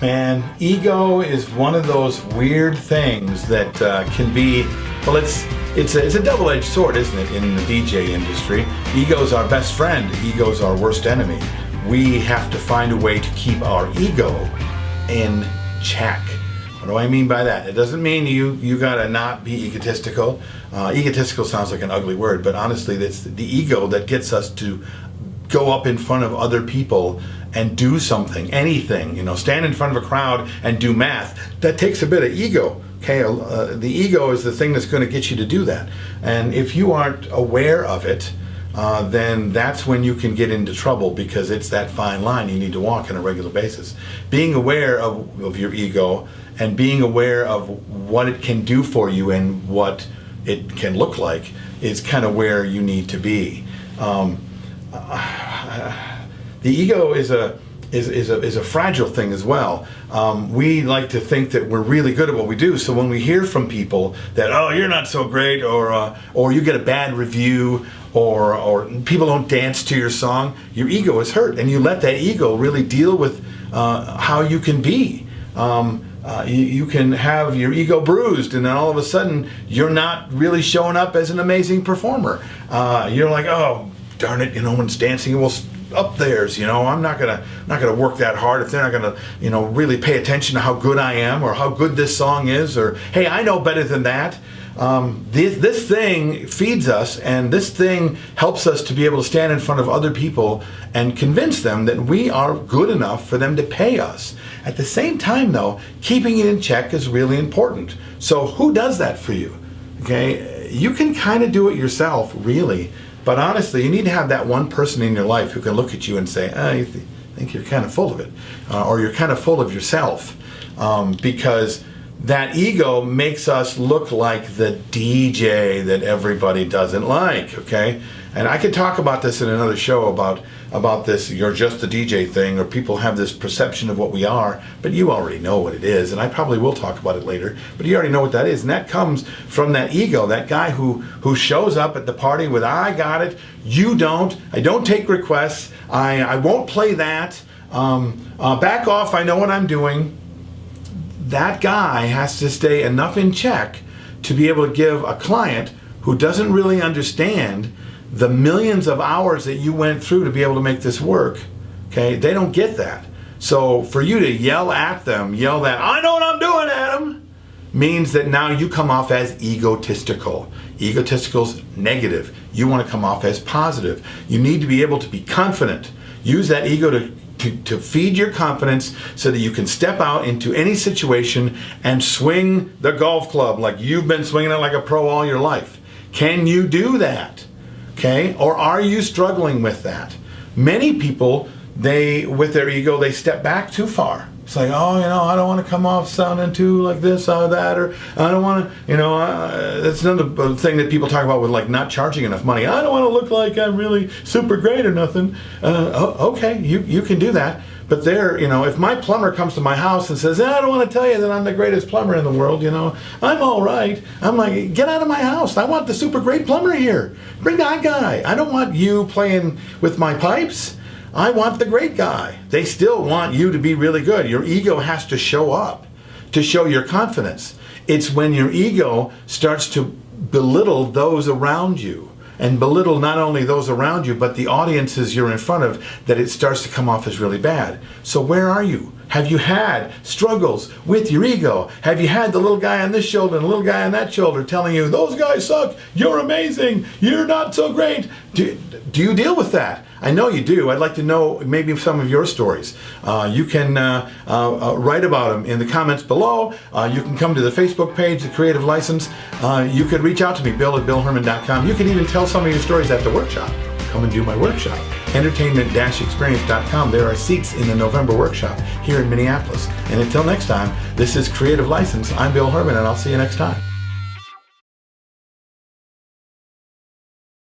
Man, ego is one of those weird things that can be, well, it's a double-edged sword, isn't it, in the DJ industry? Ego's our best friend, ego's our worst enemy. We have to find a way to keep our ego in check. What do I mean by that? It doesn't mean you gotta not be egotistical. Egotistical sounds like an ugly word, but honestly, it's the ego that gets us to go up in front of other people and do something, anything, stand in front of a crowd and do math. That takes a bit of ego, okay? The ego is the thing that's gonna get you to do that. And if you aren't aware of it, then that's when you can get into trouble, because it's that fine line you need to walk on a regular basis. Being aware of your ego and being aware of what it can do for you and what it can look like is kind of where you need to be. The ego is a fragile thing as well. We like to think that we're really good at what we do. So when we hear from people that, oh, you're not so great, or you get a bad review, or people don't dance to your song, your ego is hurt, and you let that ego really deal with how you can be. You can have your ego bruised, and then all of a sudden you're not really showing up as an amazing performer. You're like, oh, darn it, when it's dancing, well, up theirs, I'm not gonna work that hard if they're not gonna, really pay attention to how good I am or how good this song is, or hey, I know better than that. This thing feeds us, and this thing helps us to be able to stand in front of other people and convince them that we are good enough for them to pay us. At the same time, though, keeping it in check is really important. So who does that for you? Okay, you can kind of do it yourself, really. But honestly, you need to have that one person in your life who can look at you and say, I think you're kind of full of it, or you're kind of full of yourself, because that ego makes us look like the DJ that everybody doesn't like, okay? And I could talk about this in another show about this you're just the DJ thing, or people have this perception of what we are, but you already know what it is, and I probably will talk about it later, but you already know what that is, and that comes from that ego, that guy who shows up at the party with, I got it, you don't, I don't take requests, I won't play that, back off, I know what I'm doing. That guy has to stay enough in check to be able to give a client who doesn't really understand the millions of hours that you went through to be able to make this work, okay? They don't get that. So for you to yell at them, yell that, I know what I'm doing, Adam, means that now you come off as egotistical. Egotistical's negative. You want to come off as positive. You need to be able to be confident. Use that ego to feed your confidence so that you can step out into any situation and swing the golf club like you've been swinging it like a pro all your life. Can you do that? Okay? Or are you struggling with that? Many people, with their ego, they step back too far. It's like, oh, I don't want to come off sounding too like this or that, or I don't want to, that's another thing that people talk about with like not charging enough money. I don't want to look like I'm really super great or nothing. Okay, you can do that. But if my plumber comes to my house and says, I don't want to tell you that I'm the greatest plumber in the world, I'm all right. I'm like, get out of my house. I want the super great plumber here. Bring that guy. I don't want you playing with my pipes. I want the great guy. They still want you to be really good. Your ego has to show up to show your confidence. It's when your ego starts to belittle those around you, and belittle not only those around you, but the audiences you're in front of, that it starts to come off as really bad. So where are you? Have you had struggles with your ego? Have you had the little guy on this shoulder and the little guy on that shoulder telling you, those guys suck, you're amazing, you're not so great? Do you deal with that? I know you do. I'd like to know maybe some of your stories. You can write about them in the comments below. You can come to the Facebook page, The Creative License. You could reach out to me, bill@billherman.com. You can even tell some of your stories at the workshop. Come and do my workshop. Entertainment-experience.com. There are seats in the November workshop here in Minneapolis. And until next time, this is Creative License. I'm Bill Herman, and I'll see you next time.